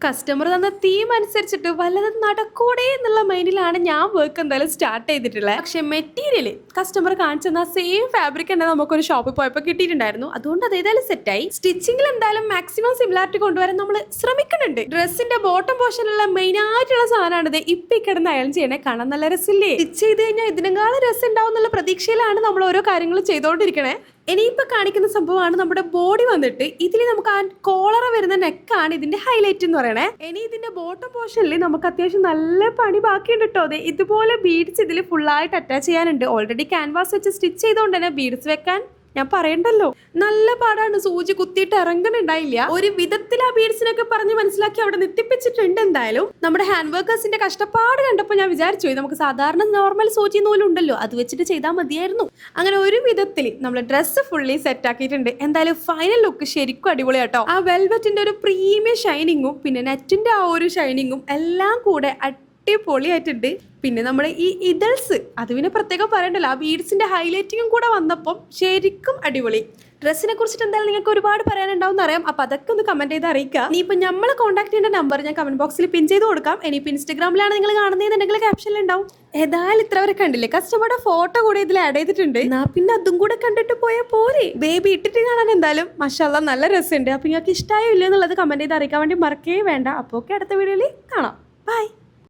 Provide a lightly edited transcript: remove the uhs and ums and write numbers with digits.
Customer തന്ന theme അനുസരിച്ചിട്ട് വല്ലതും നടക്കൂടെ എന്നുള്ള മൈൻഡിലാണ് ഞാൻ വർക്ക് എന്തായാലും സ്റ്റാർട്ട് ചെയ്തിട്ടുള്ളത്. പക്ഷെ മെറ്റീരിയൽ കസ്റ്റമർ കാണിച്ചെന്ന സെയിം ഫാബ്രിക് തന്നെ നമുക്കൊരു ഷോപ്പിൽ പോയപ്പോൾ കിട്ടിയിട്ടുണ്ടായിരുന്നു. അതുകൊണ്ട് അത് ഏതായാലും സെറ്റായി. സ്റ്റിച്ചിങ്ങിൽ എന്തായാലും മാക്സിമം സിമിലാരിറ്റി കൊണ്ടുവരാൻ നമ്മൾ ശ്രമിക്കുന്നുണ്ട്. ഡ്രസ്സിന്റെ ബോട്ടം പോർഷനുള്ള മെയിൻ ആയിട്ടുള്ള സാധനമാണിത്. ഇപ്പൊ കിടന്ന് അയൺ ചെയ്യണേ കാണാൻ നല്ല രസമില്ലേ? സ്റ്റിച്ച് ചെയ്ത് കഴിഞ്ഞാൽ ഇതിനെക്കാളും രസം ഉണ്ടാവും എന്നുള്ള പ്രതീക്ഷയിലാണ് നമ്മൾ ഓരോ കാര്യങ്ങൾ ചെയ്തുകൊണ്ടിരിക്കണേ. ഇനിയിപ്പോൾ കാണിക്കുന്ന സംഭവമാണ് നമ്മുടെ ബോഡി വന്നിട്ട് ഇതിൽ നമുക്ക് ആ കോളറ വരുന്ന നെക്കാണ് ഇതിന്റെ ഹൈലൈറ്റ് എന്ന് പറയണേ. ഇനി ഇതിന്റെ ബോട്ടം പോർഷനിൽ നമുക്ക് അത്യാവശ്യം നല്ല പണി ബാക്കിയുണ്ട് കേട്ടോ. അതെ, ഇതുപോലെ ബീഡ്സ് ഇതിൽ ഫുള്ളായിട്ട് അറ്റാച്ച് ചെയ്യാനുണ്ട്. ഓൾറെഡി ക്യാൻവാസ് വെച്ച് സ്റ്റിച്ച് ചെയ്തുകൊണ്ട് തന്നെ ബീഡ്സ് വെക്കാൻ ഞാൻ പറയണ്ടല്ലോ, നല്ല പാടാണ്. സൂചി കുത്തിയിട്ട് ഇറങ്ങുന്നുണ്ടായില്ല. ഒരു വിധത്തിൽ ആ ബീഡ്സിനൊക്കെ പറഞ്ഞ് മനസ്സിലാക്കി അവിടെ നിർത്തിപ്പിച്ചിട്ടുണ്ട്. എന്തായാലും നമ്മുടെ ഹാൻഡ് വർക്കേഴ്സിന്റെ കഷ്ടപ്പാട് കണ്ടപ്പോൾ ഞാൻ വിചാരിച്ചു നമുക്ക് സാധാരണ നോർമൽ സൂചി നൂലുണ്ടല്ലോ അത് വെച്ചിട്ട് ചെയ്താൽ മതിയായിരുന്നു. അങ്ങനെ ഒരു വിധത്തിൽ നമ്മൾ ഡ്രസ്സ് ഫുള്ളി സെറ്റ് ആക്കിയിട്ടുണ്ട്. എന്തായാലും ഫൈനൽ ലുക്ക് ശരിക്കും അടിപൊളിയാട്ടോ. ആ വെൽവെറ്റിന്റെ ഒരു പ്രീമിയം ഷൈനിങ്ങും പിന്നെ നെറ്റിന്റെ ആ ഒരു ഷൈനിങ്ങും എല്ലാം കൂടെ അടിപൊളിയായിട്ടുണ്ട്. പിന്നെ നമ്മുടെ ഈ ഇതൾസ് അത് പിന്നെ പ്രത്യേകം പറയണ്ടല്ലോ, ആ ബീഡ്സിന്റെ ഹൈലൈറ്റിങ്ങും കൂടെ വന്നപ്പോൾ ശരിക്കും അടിപൊളി. ഡ്രസ്സിനെ കുറിച്ചിട്ട് എന്തായാലും നിങ്ങൾക്ക് ഒരുപാട് പറയാനുണ്ടാവും അറിയാം. അപ്പൊ അതൊക്കെ ഒന്ന് കമന്റ് ചെയ്ത് അറിയിക്കുക. ഇനിയിപ്പോ നമ്മളെ കോൺടാക്ട് ചെയ്യേണ്ട നമ്പർ ഞാൻ കമന്റ് ബോക്സിൽ പിൻ ചെയ്ത് കൊടുക്കാം. ഇനിയിപ്പോൾ ഇൻസ്റ്റാഗ്രാമിലാണ് നിങ്ങൾ കാണുന്നതെന്നുണ്ടെങ്കിൽ ക്യാപ്ഷനിൽ ഉണ്ടാവും. ഏതായാലും ഇത്ര വരെ കണ്ടില്ലേ, കസ്റ്റമറുടെ ഫോട്ടോ കൂടെ ഇതിൽ ആഡ് ചെയ്തിട്ടുണ്ട്. എന്നാ പിന്നെ അതും കൂടെ കണ്ടിട്ട് പോയാൽ പോരെ. ബേബി ഇട്ടിട്ട് കാണാൻ എന്തായാലും മാഷാഅല്ലാഹ് നല്ല രസമുണ്ട്. അപ്പൊ നിങ്ങൾക്ക് ഇഷ്ടമായോ ഇല്ലയോ എന്നുള്ളത് കമന്റ് ചെയ്ത് അറിയിക്കാൻ വേണ്ടി മറക്കേ വേണ്ട. അപ്പോൾ അടുത്ത വീഡിയോയിൽ കാണാം. ബൈ.